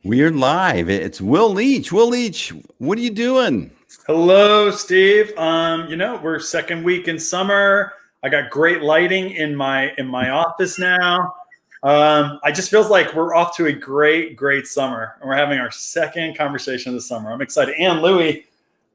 We're live. It's Will Leach. Will Leach, what are you doing? Hello, Steve. We're second week in summer. I got great lighting in my office now. I just feels like we're off to a great summer, and we're having our second conversation of the summer. I'm excited. And Louis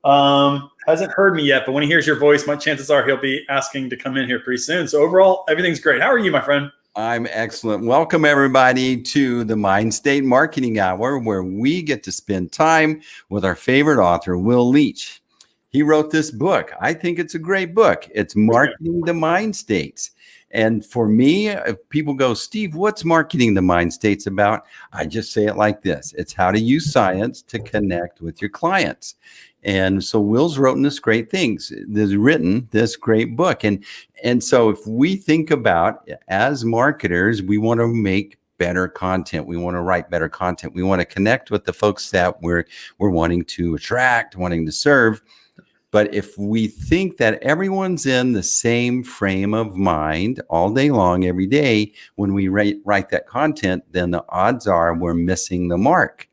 hasn't heard me yet, but when he hears your voice, my chances are he'll be asking to come in here pretty soon. So overall, everything's great. How are you, my friend? I'm excellent. Welcome, everybody, to the Mindstate Marketing Hour, where we get to spend time with our favorite author, Will Leach. He wrote this book. I think it's a great book. It's Marketing the Mind States. And for me, if people go, Steve, what's Marketing the Mind States about? I just say it like this. It's how to use science to connect with your clients. And so Will's written this great book. And so if we think about, as marketers, we want to make better content. We want to write better content. We want to connect with the folks that we're wanting to attract, wanting to serve. But if we think that everyone's in the same frame of mind all day long, every day, when we write that content, then the odds are we're missing the mark.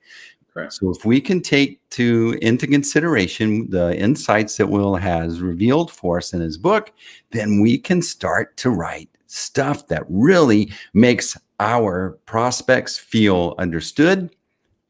Correct. So if we can take into consideration the insights that Will has revealed for us in his book, then we can start to write stuff that really makes our prospects feel understood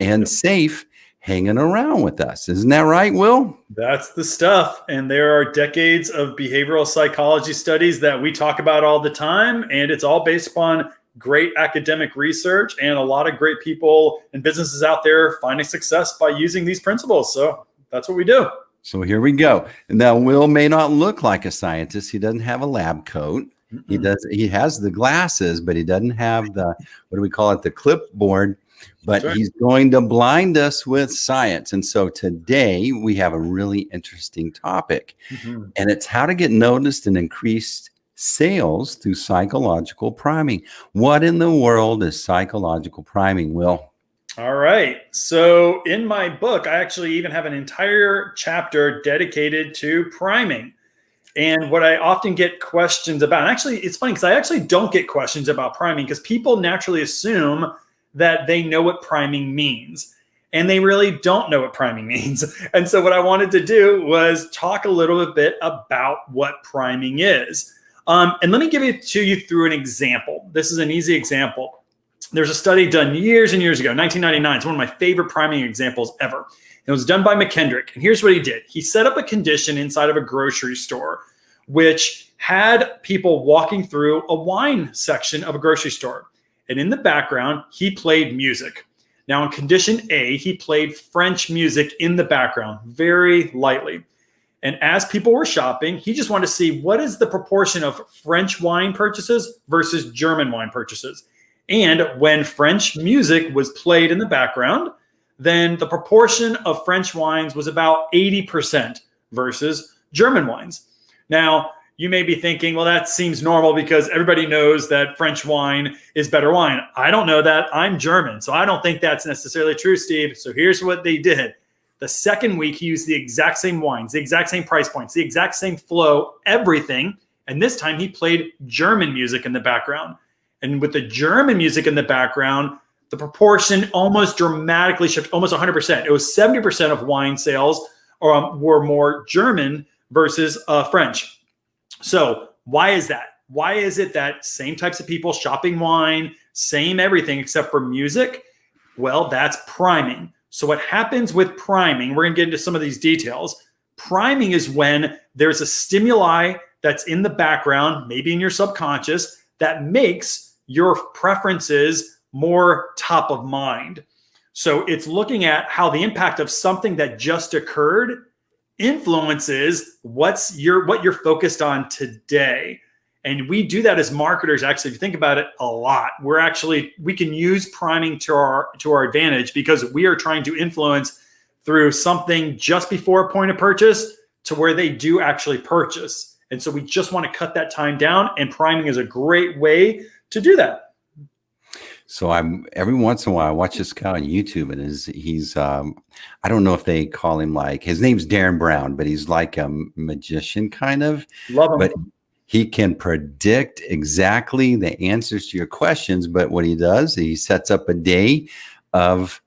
and safe hanging around with us. Isn't that right, Will? That's the stuff. And there are decades of behavioral psychology studies that we talk about all the time. And it's all based upon great academic research and a lot of great people and businesses out there finding success by using these principles. So that's what we do. So here we go. Now, Will may not look like a scientist. He doesn't have a lab coat. He has the glasses, but he doesn't have the, what do we call it? The clipboard. But he's going to blind us with science. And so today we have a really interesting topic, and it's how to get noticed and increased sales through psychological priming. What in the world is psychological priming, Will? All right. So in my book, I actually even have an entire chapter dedicated to priming. And what I often get questions about, and actually it's funny because I actually don't get questions about priming because people naturally assume that they know what priming means, and they really don't know what priming means. And so what I wanted to do was talk a little bit about what priming is. And let me give it to you through an example. This is an easy example. There's a study done years and years ago, 1999. It's one of my favorite priming examples ever. It was done by McKendrick. And here's what he did. He set up a condition inside of a grocery store, which had people walking through a wine section of a grocery store. And in the background, he played music. Now in condition A, he played French music in the background, very lightly. And as people were shopping, he just wanted to see what is the proportion of French wine purchases versus German wine purchases. And when French music was played in the background, then the proportion of French wines was about 80% versus German wines. Now, you may be thinking, well, that seems normal because everybody knows that French wine is better wine. I don't know that. I'm German, so I don't think that's necessarily true, Steve. So here's what they did. The second week, he used the exact same wines, the exact same price points, the exact same flow, everything. And this time he played German music in the background. And with the German music in the background, the proportion almost dramatically shifted, almost 100%. It was 70% of wine sales were more German versus French. So why is that? Why is it that same types of people shopping wine, same everything except for music? Well, that's priming. So what happens with priming, we're going to get into some of these details. Priming is when there's a stimuli that's in the background, maybe in your subconscious, that makes your preferences more top of mind. So it's looking at how the impact of something that just occurred influences what you're focused on today. And we do that as marketers. Actually, if you think about it, a lot. We can use priming to our advantage because we are trying to influence through something just before a point of purchase to where they do actually purchase. And so we just want to cut that time down, and priming is a great way to do that. So every once in a while I watch this guy on YouTube, and he's I don't know if they call him, like, his name's Darren Brown, but he's like a magician kind of. Love him. But he can predict exactly the answers to your questions. But what he does, he sets up a day of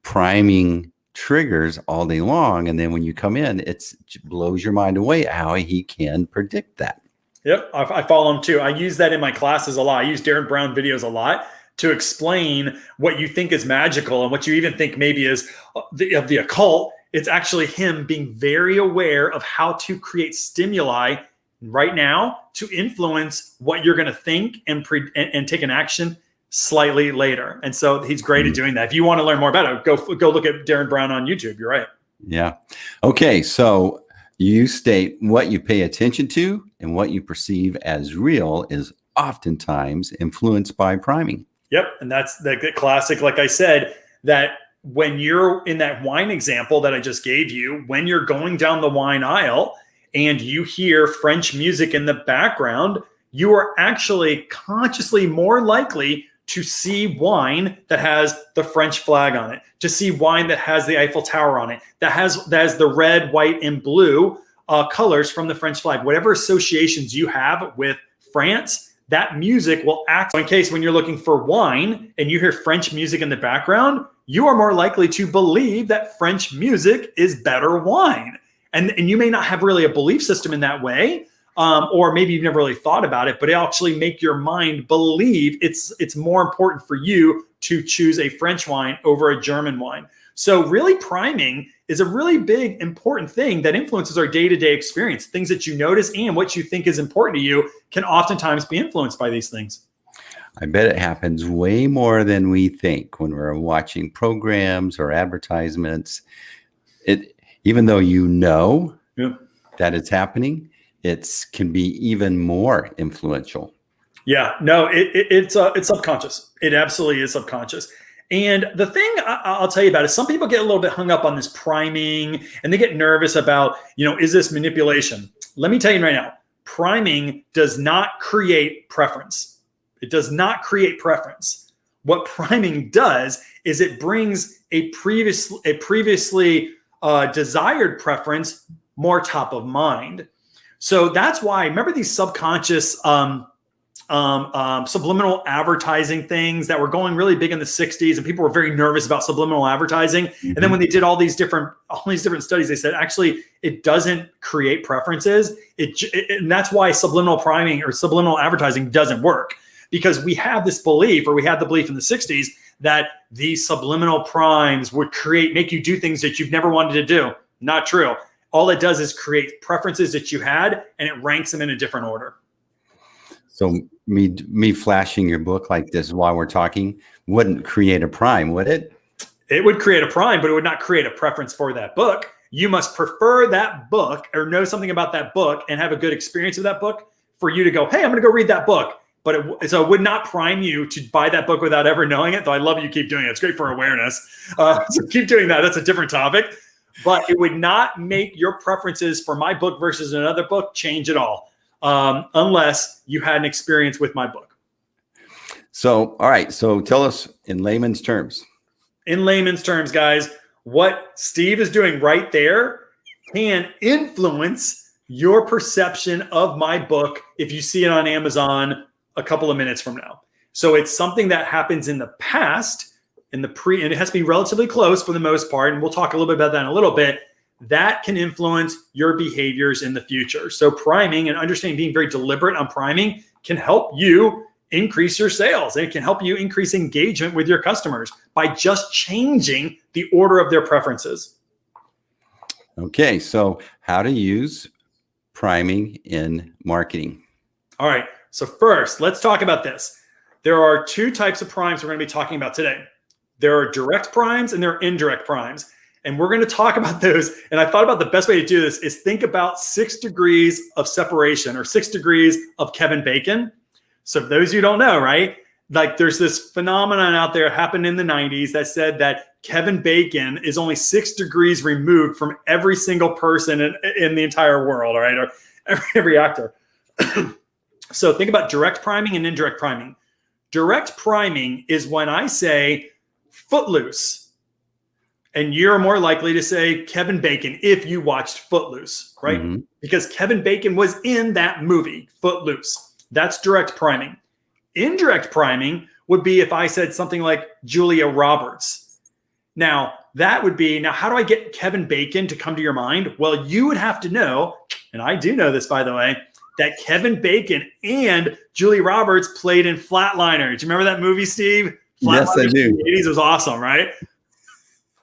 priming triggers all day long. And then when you come in, it blows your mind away how he can predict that. Yep, I follow him too. I use that in my classes a lot. I use Darren Brown videos a lot to explain what you think is magical and what you even think maybe is of the occult. It's actually him being very aware of how to create stimuli right now to influence what you're going to think and take an action slightly later. And so he's great at doing that. If you want to learn more about it, go look at Darren Brown on YouTube. You're right. Yeah. Okay. So you state what you pay attention to and what you perceive as real is oftentimes influenced by priming. Yep. And that's the classic, like I said, that when you're in that wine example that I just gave you, when you're going down the wine aisle and you hear French music in the background, you are actually consciously more likely to see wine that has the French flag on it, to see wine that has the Eiffel Tower on it, that has the red, white, and blue colors from the French flag. Whatever associations you have with France, that music will act. So in case when you're looking for wine and you hear French music in the background, you are more likely to believe that French music is better wine. And you may not have really a belief system in that way, or maybe you've never really thought about it, but it actually make your mind believe it's more important for you to choose a French wine over a German wine. So really priming is a really big, important thing that influences our day-to-day experience. Things that you notice and what you think is important to you can oftentimes be influenced by these things. I bet it happens way more than we think when we're watching programs or advertisements. Even though you know that it's happening, it can be even more influential. Yeah, no, it's subconscious. It absolutely is subconscious. And the thing I'll tell you about is some people get a little bit hung up on this priming and they get nervous about, is this manipulation? Let me tell you right now, priming does not create preference. It does not create preference. What priming does is it brings a previously desired preference more top of mind. So that's why, remember these subconscious subliminal advertising things that were going really big in the 60s, and people were very nervous about subliminal advertising. Mm-hmm. And then when they did all these different studies, they said, actually, it doesn't create preferences. And that's why subliminal priming or subliminal advertising doesn't work, because we have this belief, or we had the belief in the 60s, that these subliminal primes would make you do things that you've never wanted to do. Not true. All it does is create preferences that you had, and it ranks them in a different order. So me flashing your book like this while we're talking wouldn't create a prime, would it? It would create a prime, but it would not create a preference for that book. You must prefer that book or know something about that book and have a good experience with that book for you to go, hey, I'm going to go read that book. But so it would not prime you to buy that book without ever knowing it, though I love you keep doing it. It's great for awareness. So keep doing that. That's a different topic. But it would not make your preferences for my book versus another book change at all, unless you had an experience with my book. So, all right. So tell us in layman's terms. In layman's terms, guys, what Steve is doing right there can influence your perception of my book if you see it on Amazon a couple of minutes from now. So it's something that happens in the past, and it has to be relatively close for the most part. And we'll talk a little bit about that in a little bit. That can influence your behaviors in the future. So priming and understanding, being very deliberate on priming can help you increase your sales. And it can help you increase engagement with your customers by just changing the order of their preferences. Okay. So how to use priming in marketing. All right. So first, let's talk about this. There are two types of primes we're going to be talking about today. There are direct primes and there are indirect primes. And we're going to talk about those. And I thought about the best way to do this is think about 6 degrees of separation, or 6 degrees of Kevin Bacon. So for those of you who don't know, right? Like there's this phenomenon out there happened in the 90s that said that Kevin Bacon is only 6 degrees removed from every single person in the entire world, all right? Or every actor. So think about direct priming and indirect priming. Direct priming is when I say Footloose, and you're more likely to say Kevin Bacon if you watched Footloose, right? Mm-hmm. Because Kevin Bacon was in that movie, Footloose. That's direct priming. Indirect priming would be if I said something like Julia Roberts. Now, that would be, now, how do I get Kevin Bacon to come to your mind? Well, you would have to know, and I do know this, by the way, that Kevin Bacon and Julie Roberts played in Flatliners. Do you remember that movie, Steve? Yes, I do. In the 80s was awesome, right?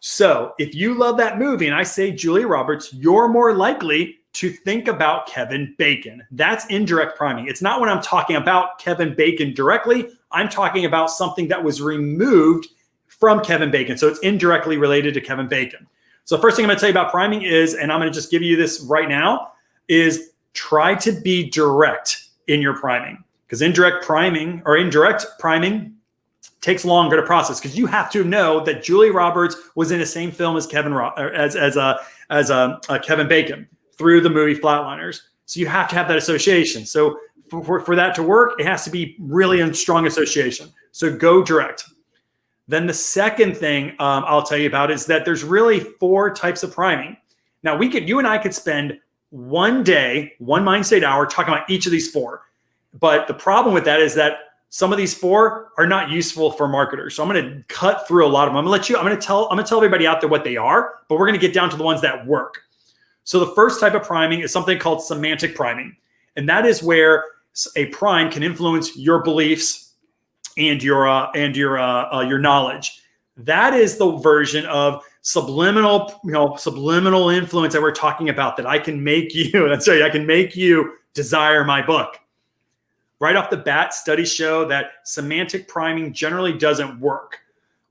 So if you love that movie and I say Julie Roberts, you're more likely to think about Kevin Bacon. That's indirect priming. It's not when I'm talking about Kevin Bacon directly. I'm talking about something that was removed from Kevin Bacon. So it's indirectly related to Kevin Bacon. So first thing I'm going to tell you about priming is, and I'm going to just give you this right now, is try to be direct in your priming, because indirect priming takes longer to process, because you have to know that Julie Roberts was in the same film as Kevin Bacon through the movie Flatliners. So you have to have that association. So for that to work, it has to be really a strong association. So go direct. Then the second thing I'll tell you about is that there's really 4 types of priming. Now you and I could spend one day, one Mindstate hour talking about each of these 4. But the problem with that is that some of these 4 are not useful for marketers. So I'm going to cut through a lot of them. I'm going to tell everybody out there what they are, but we're going to get down to the ones that work. So the first type of priming is something called semantic priming. And that is where a prime can influence your beliefs and your knowledge. That is the version of subliminal influence that we're talking about, that I can make you, I can make you desire my book. Right off the bat, studies show that semantic priming generally doesn't work.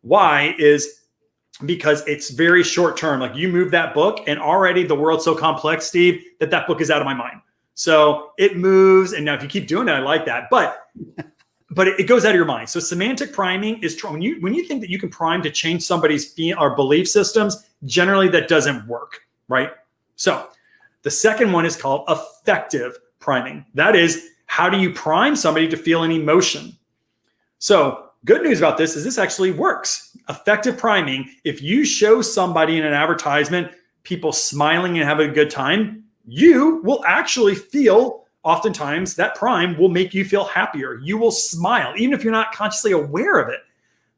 Why? Is because it's very short term. Like, you move that book and already the world's so complex, Steve, that book is out of my mind. So it moves. And now if you keep doing it, I like that. But it goes out of your mind. So semantic priming is when you think that you can prime to change somebody's belief systems, generally that doesn't work, right? So the second one is called effective priming. That is, how do you prime somebody to feel an emotion? So good news about this is this actually works. Effective priming, if you show somebody in an advertisement people smiling and having a good time, you will actually feel, oftentimes that prime will make you feel happier. You will smile, even if you're not consciously aware of it,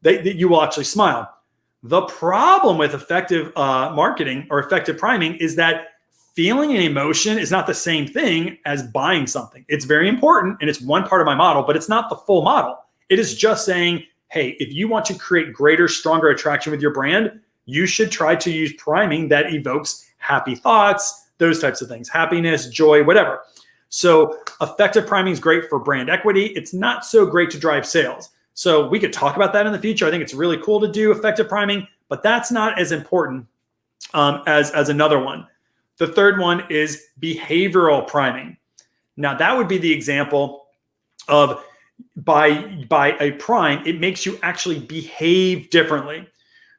that you will actually smile. The problem with effective marketing or effective priming is that feeling an emotion is not the same thing as buying something. It's very important, and it's one part of my model, but it's not the full model. It is just saying, hey, if you want to create greater, stronger attraction with your brand, you should try to use priming that evokes happy thoughts, those types of things, happiness, joy, whatever. So effective priming is great for brand equity. It's not so great to drive sales. So we could talk about that in the future. I think it's really cool to do effective priming, but that's not as important as another one. The third one is behavioral priming. Now that would be the example of by a prime, it makes you actually behave differently.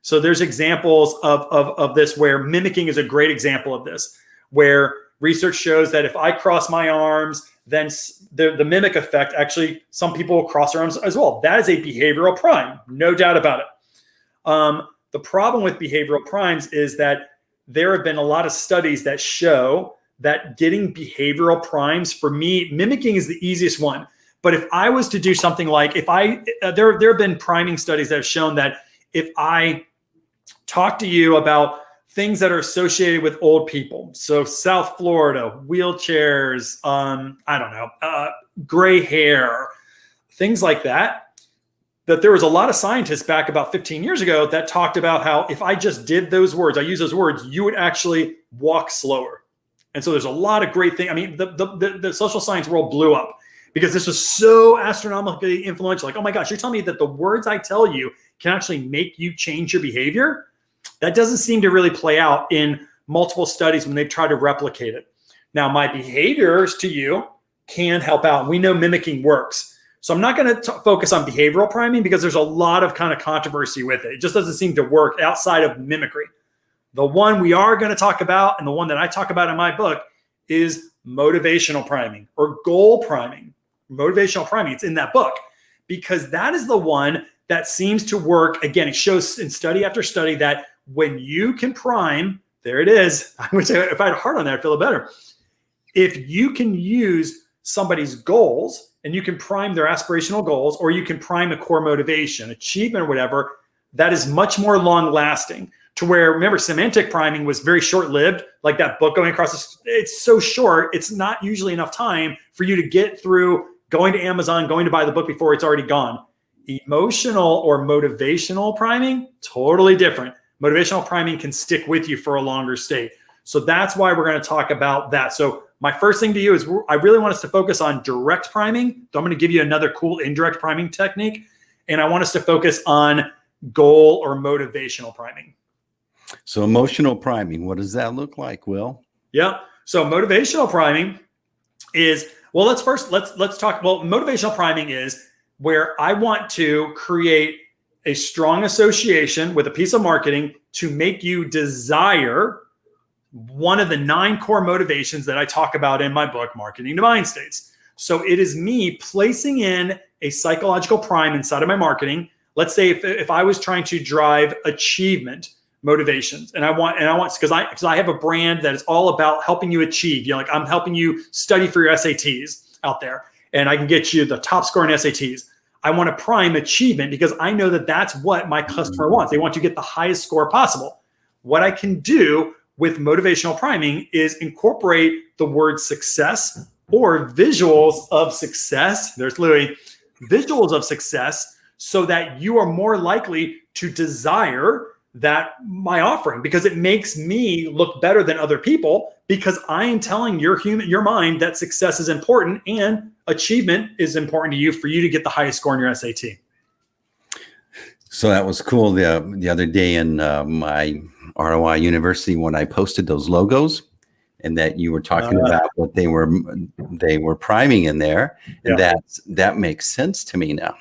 So there's examples of this where mimicking is a great example of this, where research shows that if I cross my arms, then the mimic effect, actually, some people will cross their arms as well. That is a behavioral prime, no doubt about it. The problem with behavioral primes is that there have been a lot of studies that show that getting behavioral primes, for me, mimicking is the easiest one. But if I was to do something like, there have been priming studies that have shown that if I talk to you about things that are associated with old people, so South Florida, wheelchairs, gray hair, things like that, that there was a lot of scientists back about 15 years ago that talked about how if I just did those words, I use those words, you would actually walk slower. And so there's a lot of great things. I mean, the social science world blew up because this was so astronomically influential. Like, oh my gosh, you're telling me that the words I tell you can actually make you change your behavior? That doesn't seem to really play out in multiple studies when they've tried to replicate it. Now, my behaviors to you can help out. We know mimicking works. So I'm not going to focus on behavioral priming because there's a lot of kind of controversy with it. It just doesn't seem to work outside of mimicry. The one we are going to talk about, and the one that I talk about in my book, is motivational priming or goal priming. Motivational priming, it's in that book, because that is the one that seems to work. Again, it shows in study after study that when you can prime, there it is. I wish if I had a heart on that, I'd feel better. If you can use somebody's goals and you can prime their aspirational goals, or you can prime a core motivation, achievement, or whatever, that is much more long lasting. To where, remember, semantic priming was very short lived, like that book going across. It's so short, it's not usually enough time for you to get through going to Amazon, going to buy the book before it's already gone. Emotional or motivational priming, totally different. Motivational priming can stick with you for a longer state. So that's why we're going to talk about that. So my first thing to you is I really want us to focus on direct priming. So I'm going to give you another cool indirect priming technique. And I want us to focus on goal or motivational priming. So emotional priming, what does that look like, Will? Yeah. So motivational priming is, well, let's talk. Well, motivational priming is where I want to create a strong association with a piece of marketing to make you desire one of the 9 core motivations that I talk about in my book, Marketing to Mind States. So it is me placing in a psychological prime inside of my marketing. Let's say if I was trying to drive achievement motivations, and I want because I have a brand that is all about helping you achieve. Like I'm helping you study for your SATs out there, and I can get you the top score in SATs. I want to prime achievement because I know that that's what my customer wants. They want to get the highest score possible. What I can do with motivational priming is incorporate the word success or visuals of success. There's Louis, visuals of success, so that you are more likely to desire that my offering, because it makes me look better than other people, because I am telling your mind that success is important and achievement is important to you for you to get the highest score in your SAT. So that was cool the other day in my ROI University when I posted those logos, and that you were talking about what they were priming in there, and that makes sense to me now.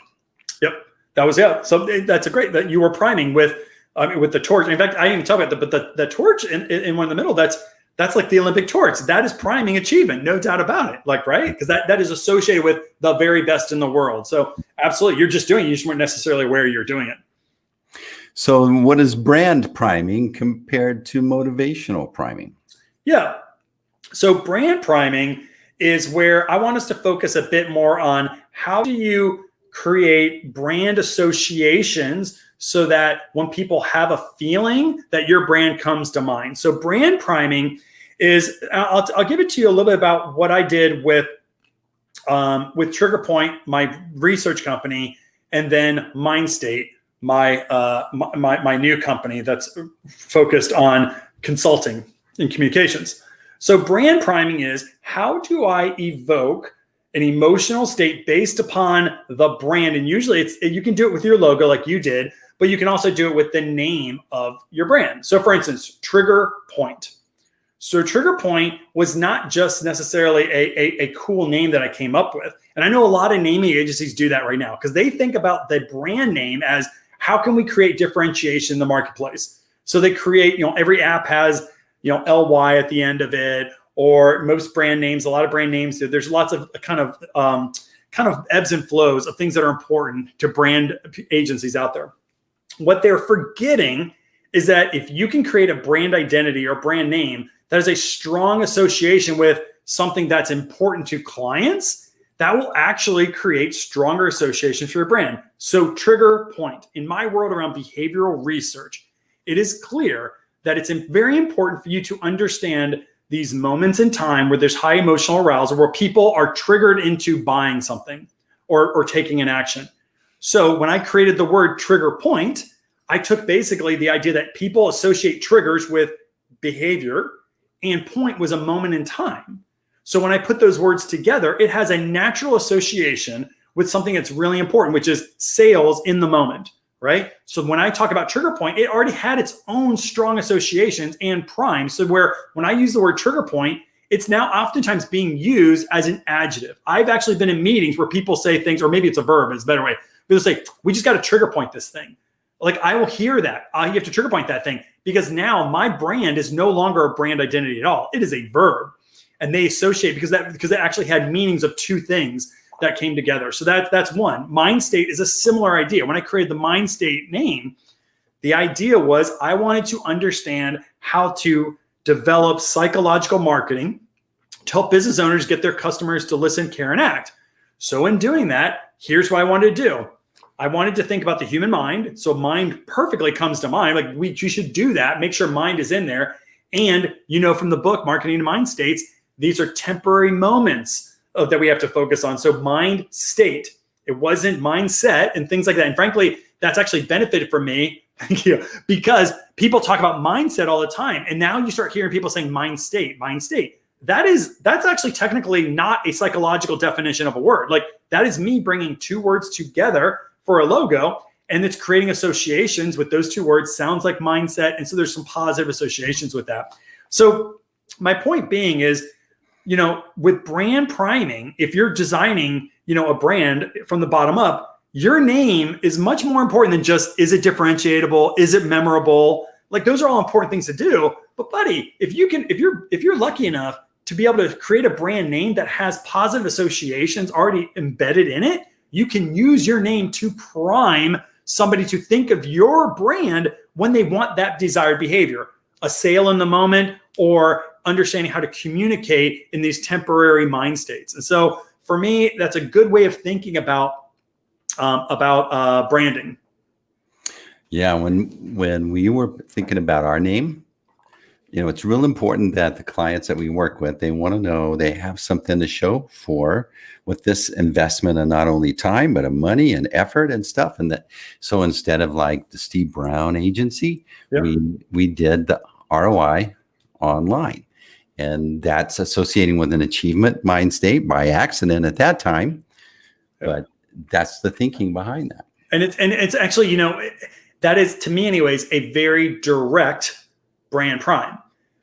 Yep, so that's a great that you were priming with the torch. In fact, I didn't even talk about but the torch in one in the middle, that's like the Olympic torch. That is priming achievement, no doubt about it. Like, right? Because that is associated with the very best in the world. So absolutely, you just weren't necessarily aware you're doing it. So what is brand priming compared to motivational priming? Yeah. So brand priming is where I want us to focus a bit more on how do you create brand associations so that when people have a feeling that your brand comes to mind. So brand priming is, I'll give it to you a little bit about what I did with Trigger Point, my research company, and then Mindstate, my new company that's focused on consulting and communications. So brand priming is, how do I evoke an emotional state based upon the brand? And usually you can do it with your logo like you did, but you can also do it with the name of your brand. So for instance, Trigger Point. So Trigger Point was not just necessarily a cool name that I came up with. And I know a lot of naming agencies do that right now because they think about the brand name as, how can we create differentiation in the marketplace? So they create, every app has, LY at the end of it, or most brand names, a lot of brand names, there's lots of kind of ebbs and flows of things that are important to brand agencies out there. What they're forgetting is that if you can create a brand identity or brand name that has a strong association with something that's important to clients, that will actually create stronger associations for your brand. So Trigger Point, in my world around behavioral research, it is clear that it's very important for you to understand these moments in time where there's high emotional arousal, where people are triggered into buying something or taking an action. So when I created the word Trigger Point, I took basically the idea that people associate triggers with behavior, and point was a moment in time. So when I put those words together, it has a natural association with something that's really important, which is sales in the moment, right? So when I talk about Trigger Point, it already had its own strong associations and prime. So where when I use the word Trigger Point, it's now oftentimes being used as an adjective. I've actually been in meetings where people say things, or maybe it's a verb, it's a better way. They'll say, we just got to trigger point this thing. Like I will hear that. You have to trigger point that thing, because now my brand is no longer a brand identity at all. It is a verb. And they associate because it actually had meanings of two things that came together. So that's one. Mindstate is a similar idea. When I created the Mindstate name, the idea was I wanted to understand how to develop psychological marketing to help business owners get their customers to listen, care, and act. So in doing that, here's what I wanted to do. I wanted to think about the human mind. So mind perfectly comes to mind. Like you should do that. Make sure mind is in there. And from the book, Marketing to Mind States, these are temporary moments that we have to focus on. So mind state, it wasn't mindset and things like that. And frankly, that's actually benefited from me because people talk about mindset all the time. And now you start hearing people saying mind state, mind state. That's actually technically not a psychological definition of a word. Like that is me bringing two words together for a logo, and it's creating associations with those two words. Sounds like mindset. And so there's some positive associations with that. So my point being is, with brand priming, if you're designing, a brand from the bottom up, your name is much more important than just, is it differentiatable? Is it memorable? Like those are all important things to do. But buddy, if you're lucky enough to be able to create a brand name that has positive associations already embedded in it, you can use your name to prime somebody to think of your brand when they want that desired behavior, a sale in the moment, or understanding how to communicate in these temporary mind states. And so for me, that's a good way of thinking about branding. Yeah, when we were thinking about our name, it's real important that the clients that we work with, they want to know they have something to show for with this investment of not only time, but of money and effort and stuff. And that, so instead of like the Steve Brown agency, we did the ROI online. And that's associating with an achievement mind state by accident at that time. But that's the thinking behind that. And it's actually, that is, to me anyways, a very direct brand prime.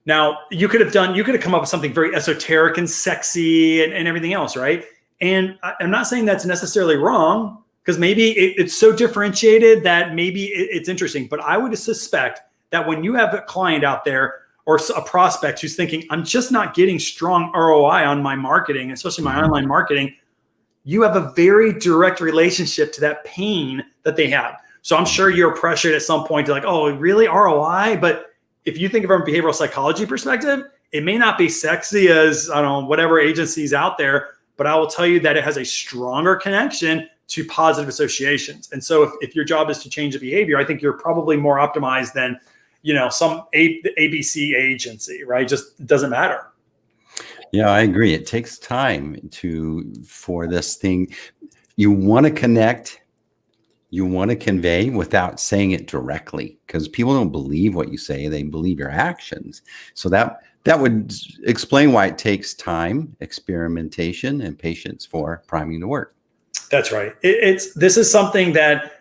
Now, you could have come up with something very esoteric and sexy and everything else, right? And I'm not saying that's necessarily wrong, because maybe it's so differentiated that maybe it's interesting. But I would suspect that when you have a client out there or a prospect who's thinking, I'm just not getting strong ROI on my marketing, especially my online marketing, you have a very direct relationship to that pain that they have. So I'm sure you're pressured at some point to like, oh, really, ROI? But if you think of it from a behavioral psychology perspective, it may not be sexy as, I don't know, whatever agencies out there, but I will tell you that it has a stronger connection to positive associations. And so if your job is to change the behavior, I think you're probably more optimized than, some ABC agency, right? Just doesn't matter. Yeah, I agree. It takes time for this thing. You want to connect, you want to convey without saying it directly, because people don't believe what you say, they believe your actions. So that would explain why it takes time, experimentation, and patience for priming to work. That's right. This is something that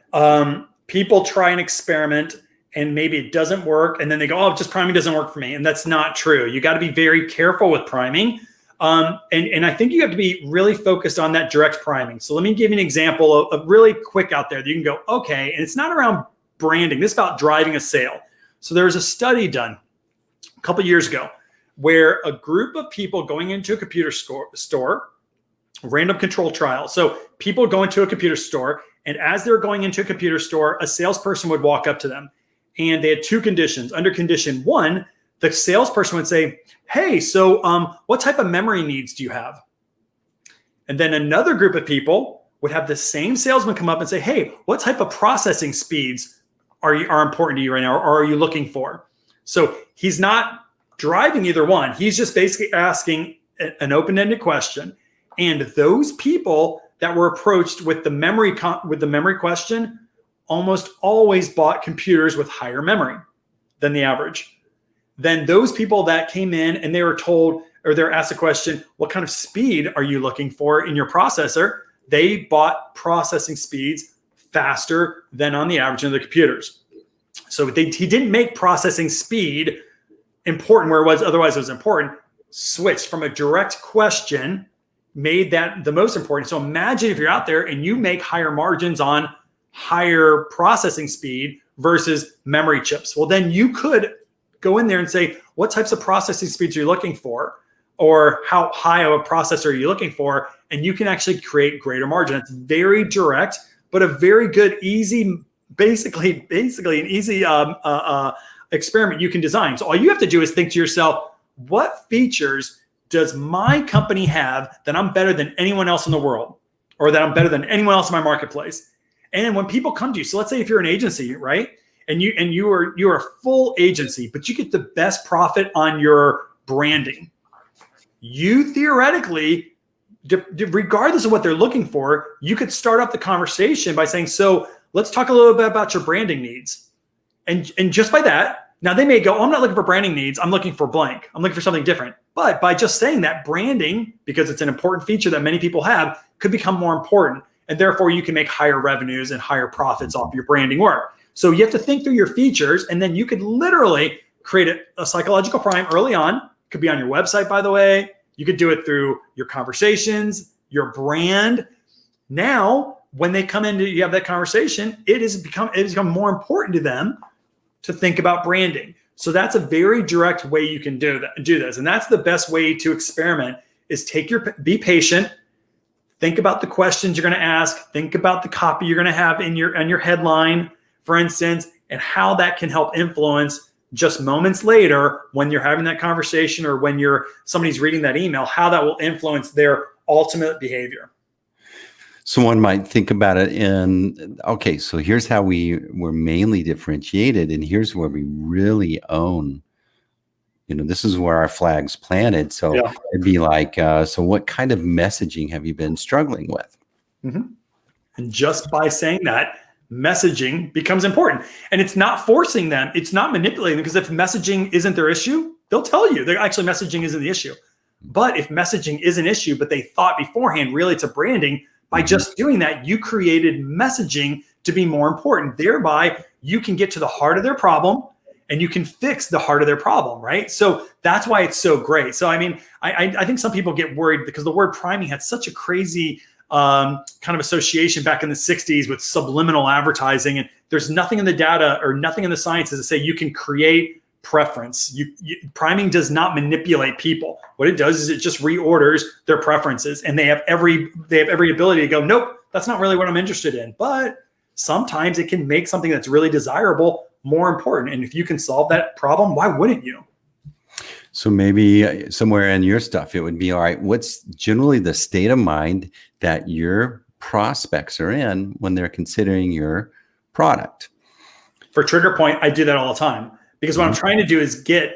people try and experiment, and maybe it doesn't work, and then they go, oh, just priming doesn't work for me. And that's not true. You got to be very careful with priming. And I think you have to be really focused on that direct priming. So let me give you an example of really quick out there that you can go, okay, and it's not around branding. This is about driving a sale. So there was a study done a couple of years ago where a group of people going into a computer store, random control trial. So people go into a computer store, and as they're going into a computer store, a salesperson would walk up to them. And they had two conditions. Under condition one, the salesperson would say, hey, so what type of memory needs do you have? And then another group of people would have the same salesman come up and say, hey, what type of processing speeds are important to you right now, or are you looking for? So he's not driving either one. He's just basically asking an open-ended question. And those people that were approached with the memory question almost always bought computers with higher memory than the average. Then those people that came in and they were told, or they're asked a question, what kind of speed are you looking for in your processor? They bought processing speeds faster than on the average of the computers. So he didn't make processing speed important where it was, otherwise it was important, switched from a direct question, made that the most important. So imagine if you're out there and you make higher margins on higher processing speed versus memory chips. Well, then you could go in there and say, what types of processing speeds are you looking for? Or how high of a processor are you looking for? And you can actually create greater margin. It's very direct, but a very good, easy, basically an easy experiment you can design. So all you have to do is think to yourself, what features does my company have that I'm better than anyone else in the world, or that I'm better than anyone else in my marketplace? And when people come to you, so let's say if you're an agency, right? And you're a full agency, but you get the best profit on your branding. You theoretically, regardless of what they're looking for, you could start up the conversation by saying, so let's talk a little bit about your branding needs. And just by that, now they may go, oh, I'm not looking for branding needs. I'm looking for blank. I'm looking for something different. But by just saying that, branding, because it's an important feature that many people have, could become more important. And therefore you can make higher revenues and higher profits off your branding work. So you have to think through your features, and then you could literally create a psychological prime early on. It could be on your website, by the way. You could do it through your conversations, your brand. Now, when they come in, you have that conversation, it has become more important to them to think about branding. So that's a very direct way you can do this. And that's the best way to experiment is be patient, think about the questions you're going to ask, think about the copy you're going to have in your headline, for instance, and how that can help influence just moments later when you're having that conversation or when somebody's reading that email, how that will influence their ultimate behavior. So one might think about it okay, so here's how we're mainly differentiated, and here's where we really own. This is where our flag's planted. So yeah. It'd be like, so what kind of messaging have you been struggling with? Mm-hmm. And just by saying that, messaging becomes important. And it's not forcing them. It's not manipulating them, because if messaging isn't their issue, they'll tell you. Actually, messaging isn't the issue. But if messaging is an issue, but they thought beforehand, really it's a branding, by just doing that, you created messaging to be more important. Thereby, you can get to the heart of their problem and you can fix the heart of their problem, right? So that's why it's so great. So, I mean, I think some people get worried because the word priming had such a crazy kind of association back in the 60s with subliminal advertising. And there's nothing in the data or nothing in the sciences to say you can create preference. Priming does not manipulate people. What it does is it just reorders their preferences, and they have every ability to go, nope, that's not really what I'm interested in. But sometimes it can make something that's really desirable more important. And if you can solve that problem, why wouldn't you? So maybe somewhere in your stuff, it would be, all right, what's generally the state of mind that your prospects are in when they're considering your product? For Trigger Point, I do that all the time. Because what I'm trying to do is get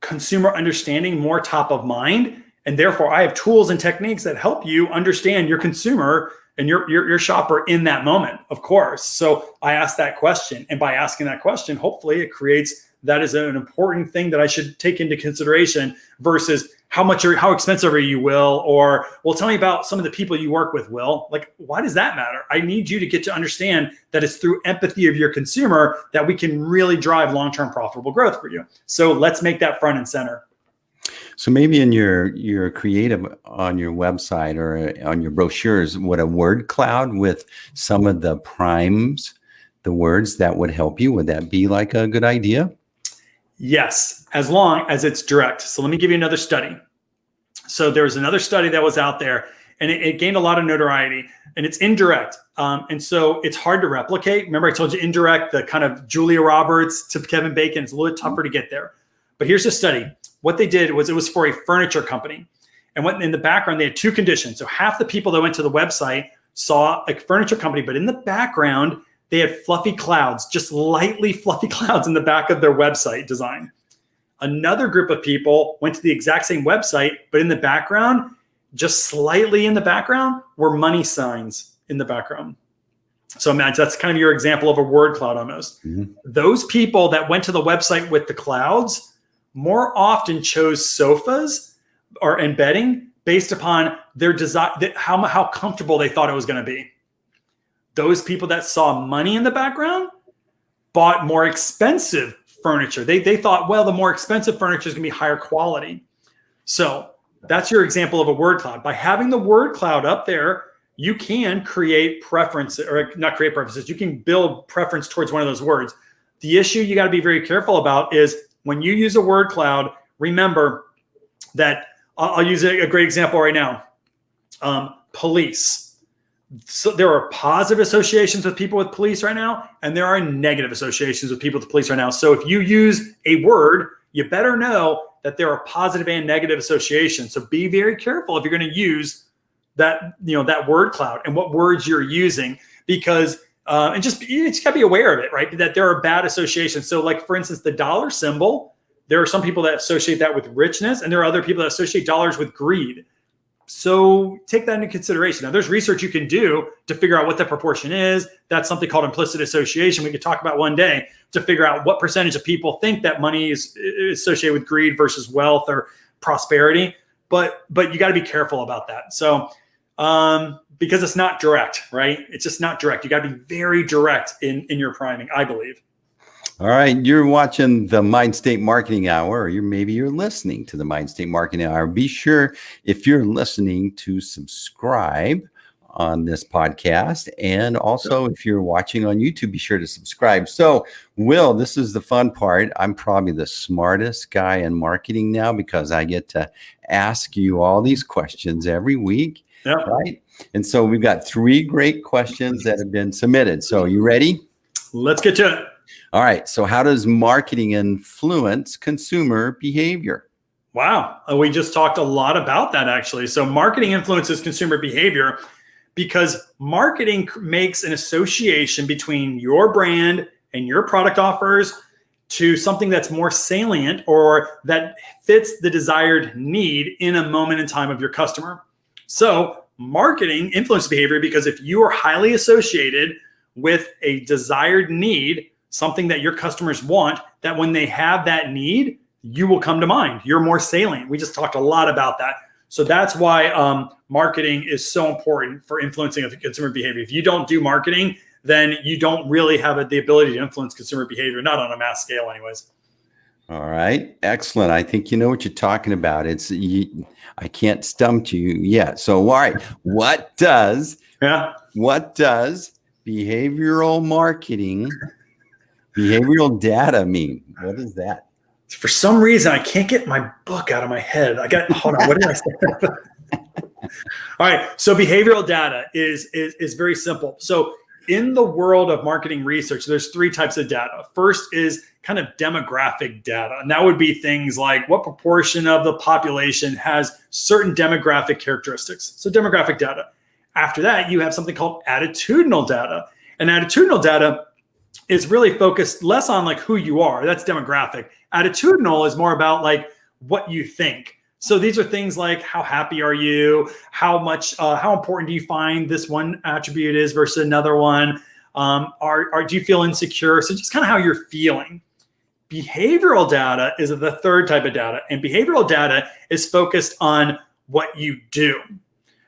consumer understanding more top of mind. And therefore, I have tools and techniques that help you understand your consumer and your shopper in that moment, of course. So I ask that question. And by asking that question, hopefully it creates that is an important thing that I should take into consideration versus how expensive are you, Will? Or, well, tell me about some of the people you work with, Will. Like, why does that matter? I need you to get to understand that it's through empathy of your consumer that we can really drive long-term profitable growth for you. So let's make that front and center. So maybe in your creative on your website or on your brochures, would a word cloud with some of the primes, the words that would help you, would that be like a good idea? Yes, as long as it's direct. So let me give you another study. So there was another study that was out there, and it gained a lot of notoriety, and it's indirect. And so it's hard to replicate. Remember I told you indirect, the kind of Julia Roberts to Kevin Bacon, it's a little tougher to get there. But here's the study. What they did was it was for a furniture company. And what in the background, they had two conditions. So half the people that went to the website saw a furniture company, but in the background, they had fluffy clouds, just lightly fluffy clouds in the back of their website design. Another group of people went to the exact same website, but in the background, just slightly in the background, were money signs in the background. So Matt, that's kind of your example of a word cloud almost. Mm-hmm. Those people that went to the website with the clouds more often chose sofas or embedding based upon their desire, how comfortable they thought it was going to be. Those people that saw money in the background bought more expensive furniture. They thought, well, the more expensive furniture is going to be higher quality. So that's your example of a word cloud. By having the word cloud up there, you can create preferences, or not create preferences. You can build preference towards one of those words. The issue you got to be very careful about is when you use a word cloud, remember that I'll use a great example right now. Police. So there are positive associations with people with police right now, and there are negative associations with people with police right now. So if you use a word, you better know that there are positive and negative associations. So be very careful if you're going to use that, that word cloud and what words you're using, because You just gotta be aware of it, right? That there are bad associations. So like, for instance, the dollar symbol, there are some people that associate that with richness, and there are other people that associate dollars with greed. So take that into consideration. Now, there's research you can do to figure out what that proportion is. That's something called implicit association. We could talk about one day to figure out what percentage of people think that money is associated with greed versus wealth or prosperity. But you got to be careful about that. So because it's not direct, right? It's just not direct. You got to be very direct in your priming, I believe. All right, you're watching the Mindstate Marketing Hour, or maybe you're listening to the Mindstate Marketing Hour. Be sure, if you're listening, to subscribe on this podcast. And also, if you're watching on YouTube, be sure to subscribe. So, Will, this is the fun part. I'm probably the smartest guy in marketing now because I get to ask you all these questions every week, right? And so we've got 3 great questions that have been submitted. So you ready? Let's get to it. All right. So how does marketing influence consumer behavior? Wow. We just talked a lot about that, actually. So marketing influences consumer behavior because marketing makes an association between your brand and your product offers to something that's more salient or that fits the desired need in a moment in time of your customer. So marketing influences behavior because if you are highly associated with a desired need, something that your customers want, that when they have that need, you will come to mind. You're more salient. We just talked a lot about that. So that's why marketing is so important for influencing consumer behavior. If you don't do marketing, then you don't really have the ability to influence consumer behavior, not on a mass scale anyways. All right. Excellent. I think you know what you're talking about. I can't stump you yet. So, all right. What does behavioral marketing, behavioral data mean? What is that? For some reason, I can't get my book out of my head. Hold on. What did I say? All right. So behavioral data is very simple. So in the world of marketing research, there's 3 types of data. First is kind of demographic data. And that would be things like what proportion of the population has certain demographic characteristics. So demographic data. After that, you have something called attitudinal data. And attitudinal data is really focused less on like who you are. That's demographic. Attitudinal is more about like what you think. So these are things like how happy are you? How important do you find this one attribute is versus another one? Do you feel insecure? So just kind of how you're feeling. Behavioral data is the third type of data, and behavioral data is focused on what you do.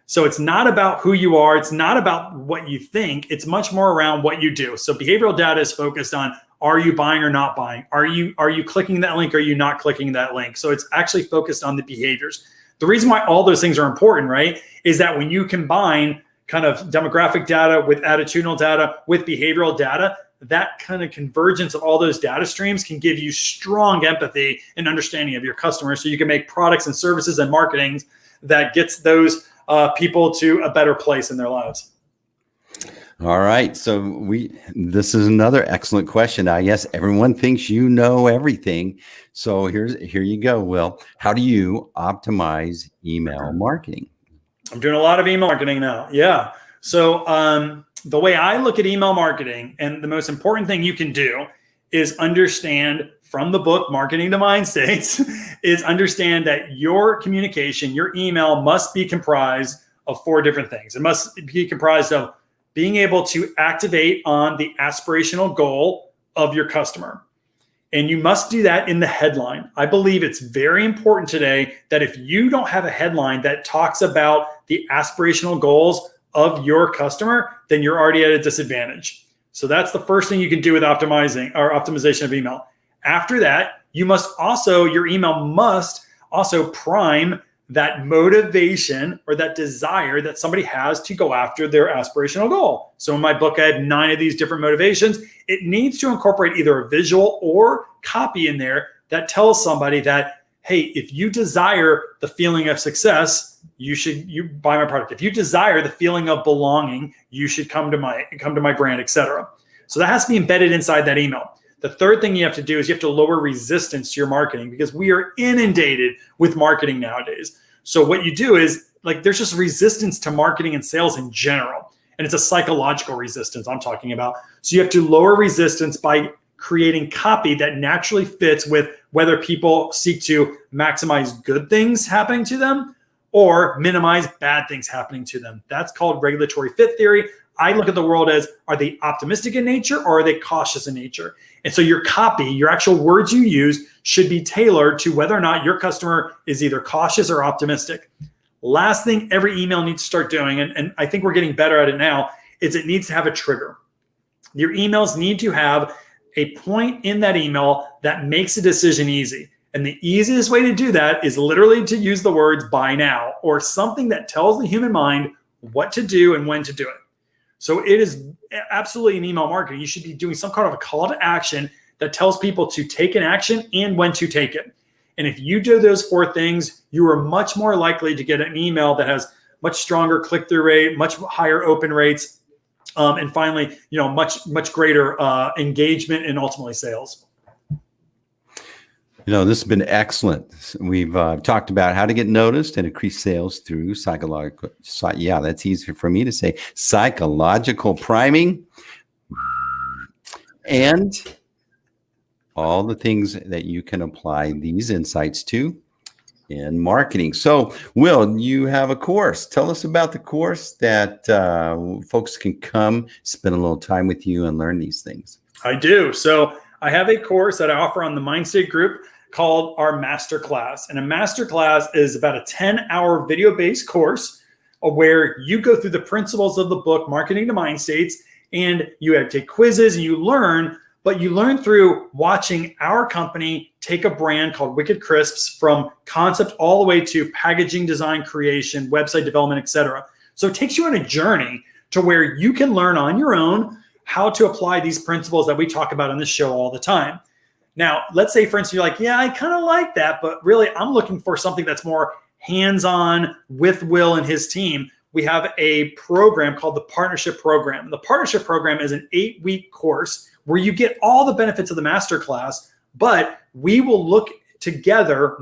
So it's not about who you are. It's not about what you think. It's much more around what you do. So behavioral data is focused on, are you buying or not buying? Are you clicking that link? Or are you not clicking that link? So it's actually focused on the behaviors. The reason why all those things are important, right, is that when you combine kind of demographic data with attitudinal data with behavioral data, that kind of convergence of all those data streams can give you strong empathy and understanding of your customers. So you can make products and services and marketing that gets those people to a better place in their lives. All right. So this is another excellent question. I guess everyone thinks you know everything. So here you go, Will. How do you optimize email marketing? I'm doing a lot of email marketing now. Yeah. So the way I look at email marketing, and the most important thing you can do is understand from the book, Marketing to Mindstates, is understand that your communication, your email must be comprised of 4 different things. It must be comprised of being able to activate on the aspirational goal of your customer. And you must do that in the headline. I believe it's very important today that if you don't have a headline that talks about the aspirational goals of your customer, then you're already at a disadvantage. So that's the first thing you can do with optimization of email. After that, your email must also prime that motivation or that desire that somebody has to go after their aspirational goal. So in my book, I have 9 of these different motivations. It needs to incorporate either a visual or copy in there that tells somebody that, hey, if you desire the feeling of success, you buy my product. If you desire the feeling of belonging, you should come to my brand, etc. So that has to be embedded inside that email. The third thing you have to do is you have to lower resistance to your marketing because we are inundated with marketing nowadays. So what you do is there's just resistance to marketing and sales in general. And it's a psychological resistance I'm talking about. So you have to lower resistance by creating copy that naturally fits with whether people seek to maximize good things happening to them or minimize bad things happening to them. That's called regulatory fit theory. I look at the world as, are they optimistic in nature or are they cautious in nature? And so your copy, your actual words you use should be tailored to whether or not your customer is either cautious or optimistic. Last thing every email needs to start doing, and I think we're getting better at it now, is it needs to have a trigger. Your emails need to have a point in that email that makes a decision easy. And the easiest way to do that is literally to use the words buy now or something that tells the human mind what to do and when to do it. So it is absolutely in email marketing. You should be doing some kind of a call to action that tells people to take an action and when to take it. And if you do those 4 things, you are much more likely to get an email that has much stronger click-through rate, much higher open rates, and finally, much greater engagement and ultimately sales. This has been excellent. We've talked about how to get noticed and increase sales through psychological. Yeah, that's easier for me to say. Psychological priming and all the things that you can apply these insights to in marketing. So, Will, you have a course. Tell us about the course that folks can come spend a little time with you and learn these things. I do. So I have a course that I offer on the Mindstate Group called our Masterclass. And a Masterclass is about a 10-hour video-based course where you go through the principles of the book, Marketing to Mind States, and you take quizzes and you learn, but you learn through watching our company take a brand called Wicked Crisps from concept all the way to packaging, design, creation, website development, etc. So it takes you on a journey to where you can learn on your own how to apply these principles that we talk about on this show all the time. Now, let's say, for instance, you're like, yeah, I kind of like that, but really I'm looking for something that's more hands-on with Will and his team. We have a program called the Partnership Program. The Partnership Program is an 8-week course where you get all the benefits of the masterclass, but we will work together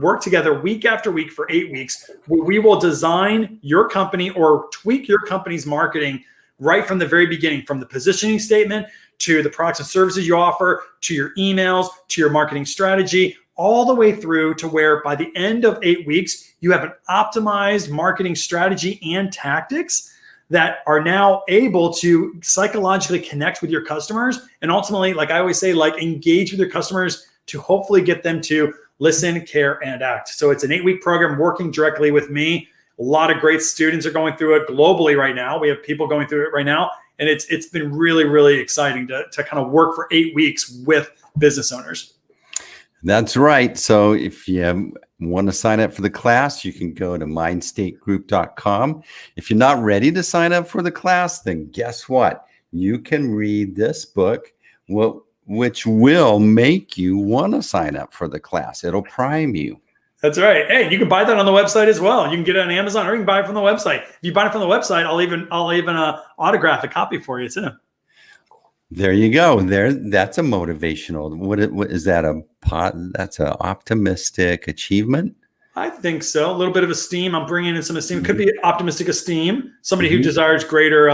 week after week for 8 weeks, where we will design your company or tweak your company's marketing right from the very beginning, from the positioning statement to the products and services you offer, to your emails, to your marketing strategy, all the way through to where by the end of 8 weeks, you have an optimized marketing strategy and tactics that are now able to psychologically connect with your customers. And ultimately, like I always say, engage with your customers to hopefully get them to listen, care, and act. So it's an 8-week program working directly with me. A lot of great students are going through it globally right now. We have people going through it right now. And it's been really, really exciting to kind of work for 8 weeks with business owners. That's right. So if you want to sign up for the class, you can go to mindstategroup.com. If you're not ready to sign up for the class, then guess what? You can read this book, which will make you want to sign up for the class. It'll prime you. That's right. Hey, you can buy that on the website as well. You can get it on Amazon or you can buy it from the website. If you buy it from the website, I'll even autograph a copy for you too. There you go. That's a motivational. What is that? That's an optimistic achievement. I think so. A little bit of esteem. I'm bringing in some esteem. It could be optimistic esteem. Somebody who desires greater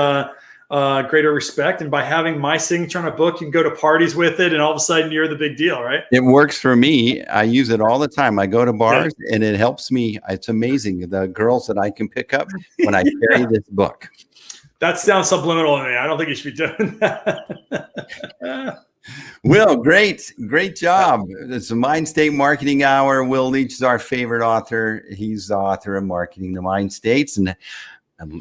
respect. And by having my signature on a book, you can go to parties with it, and all of a sudden you're the big deal, right? It works for me. I use it all the time. I go to bars and it helps me. It's amazing the girls that I can pick up when I carry this book. That sounds subliminal to me. I don't think you should be doing that. Will, great job. It's the Mindstate Marketing Hour. Will Leach is our favorite author. He's the author of Marketing the Mind States. And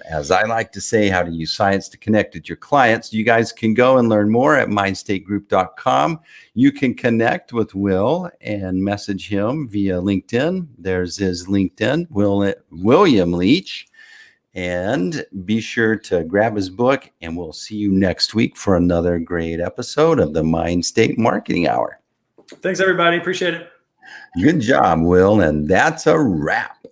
as I like to say, how to use science to connect with your clients. You guys can go and learn more at mindstategroup.com. You can connect with Will and message him via LinkedIn. There's his LinkedIn, William Leach. And be sure to grab his book, and we'll see you next week for another great episode of the Mindstate Marketing Hour. Thanks, everybody. Appreciate it. Good job, Will. And that's a wrap.